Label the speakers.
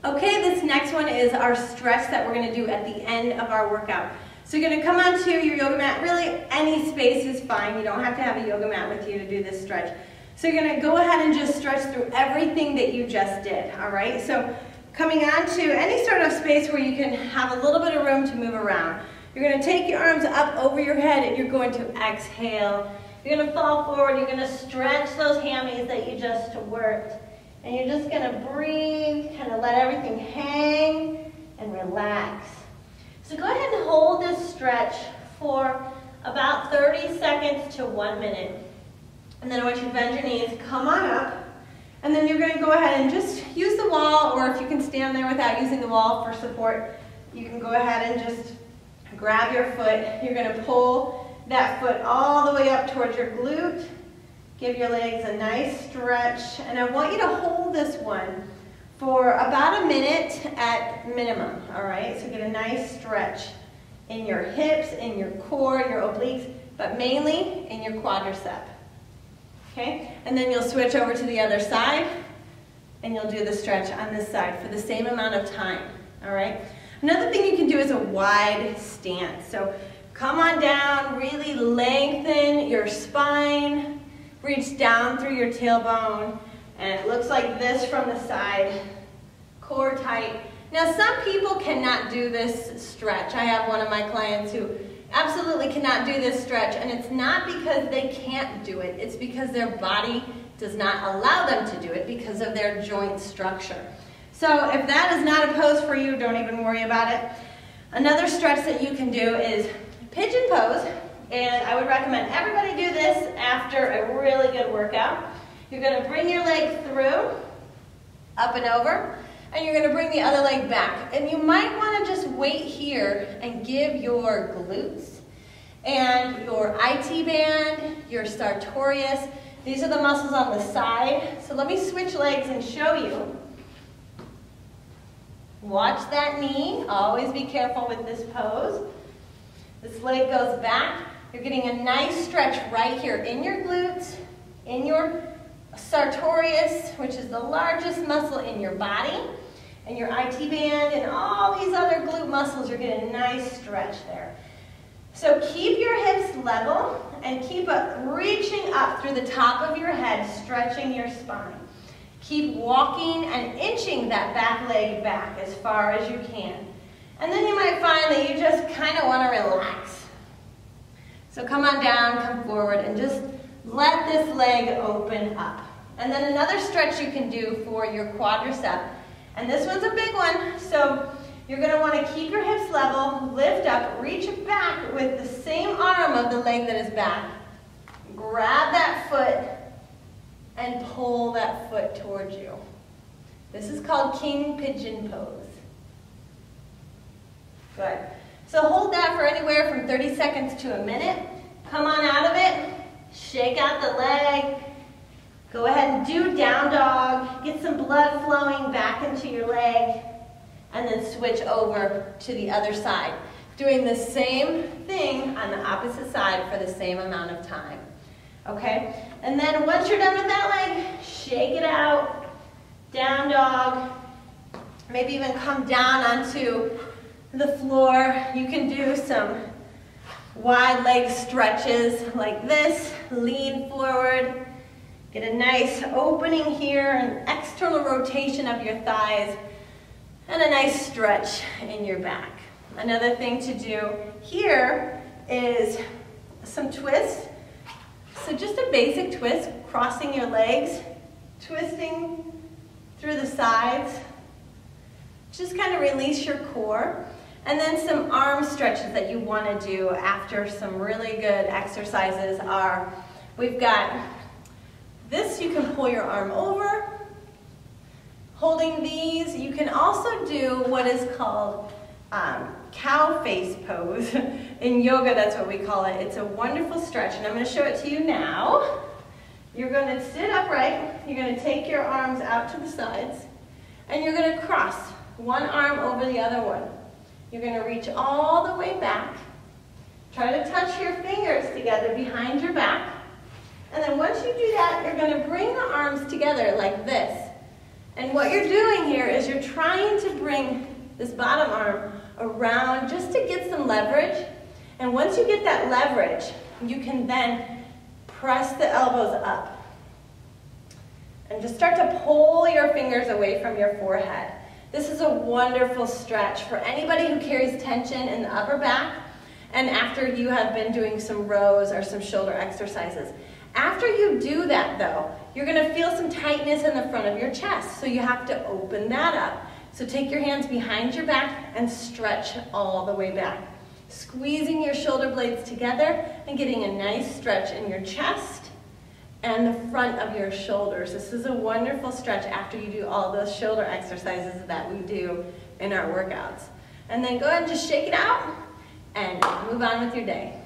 Speaker 1: Okay, this next one is our stretch that we're going to do at the end of our workout. So you're going to come onto your yoga mat. Really, any space is fine. You don't have to have a yoga mat with you to do this stretch. So you're going to go ahead and just stretch through everything that you just did, all right? So coming onto any sort of space where you can have a little bit of room to move around. You're going to take your arms up over your head and you're going to exhale. You're going to fall forward. You're going to stretch those hammies that you just worked. And you're just going to breathe, kind of let everything hang and relax. So go ahead and hold this stretch for about 30 seconds to 1 minute. And then I want you to bend your knees, come on up, and then you're going to go ahead and just use the wall, or if you can stand there without using the wall for support, you can go ahead and just grab your foot. You're going to pull that foot all the way up towards your glute. Give your legs a nice stretch, and I want you to hold this one for about a minute at minimum, all right? So get a nice stretch in your hips, in your core, your obliques, but mainly in your quadricep, okay? And then you'll switch over to the other side, and you'll do the stretch on this side for the same amount of time, all right? Another thing you can do is a wide stance. So come on down, really lengthen your spine, reach down through your tailbone, and it looks like this from the side, core tight. Now some people cannot do this stretch. I have one of my clients who absolutely cannot do this stretch, and it's not because they can't do it, it's because their body does not allow them to do it because of their joint structure. So if that is not a pose for you, don't even worry about it. Another stretch that you can do is pigeon pose. And I would recommend everybody do this after a really good workout. You're going to bring your leg through, up and over, and you're going to bring the other leg back. And you might want to just wait here and give your glutes and your IT band, your sartorius. These are the muscles on the side. So let me switch legs and show you. Watch that knee. Always be careful with this pose. This leg goes back. You're getting a nice stretch right here in your glutes, in your sartorius, which is the largest muscle in your body, and your IT band, and all these other glute muscles. You're getting a nice stretch there. So keep your hips level and keep reaching up through the top of your head, stretching your spine. Keep walking and inching that back leg back as far as you can. And then you might find that you just kind of want to relax. So come on down, come forward, and just let this leg open up. And then another stretch you can do for your quadricep. And this one's a big one, so you're going to want to keep your hips level, lift up, reach back with the same arm of the leg that is back. Grab that foot and pull that foot towards you. This is called king pigeon pose. Good. So hold that for anywhere from 30 seconds to a minute. Come on out of it. Shake out the leg. Go ahead and do down dog. Get some blood flowing back into your leg. And then switch over to the other side. Doing the same thing on the opposite side for the same amount of time. Okay? And then once you're done with that leg, shake it out. Down dog. Maybe even come down onto the floor. You can do some wide leg stretches like this. Lean forward. Get a nice opening here, an external rotation of your thighs, and a nice stretch in your back. Another thing to do here is some twists. So just a basic twist, crossing your legs, twisting through the sides. Just kind of release your core. And then some arm stretches that you want to do after some really good exercises are, we've got this, you can pull your arm over. Holding these, you can also do what is called cow face pose. In yoga, that's what we call it. It's a wonderful stretch, and I'm going to show it to you now. You're going to sit upright. You're going to take your arms out to the sides, and you're going to cross one arm over the other one. You're going to reach all the way back. Try to touch your fingers together behind your back. And then once you do that, you're going to bring the arms together like this. And what you're doing here is you're trying to bring this bottom arm around just to get some leverage. And once you get that leverage, you can then press the elbows up. And just start to pull your fingers away from your forehead. This is a wonderful stretch for anybody who carries tension in the upper back and after you have been doing some rows or some shoulder exercises. After you do that though, you're going to feel some tightness in the front of your chest, so you have to open that up. So take your hands behind your back and stretch all the way back. Squeezing your shoulder blades together and getting a nice stretch in your chest and the front of your shoulders. This is a wonderful stretch after you do all those shoulder exercises that we do in our workouts. And then go ahead and just shake it out and move on with your day.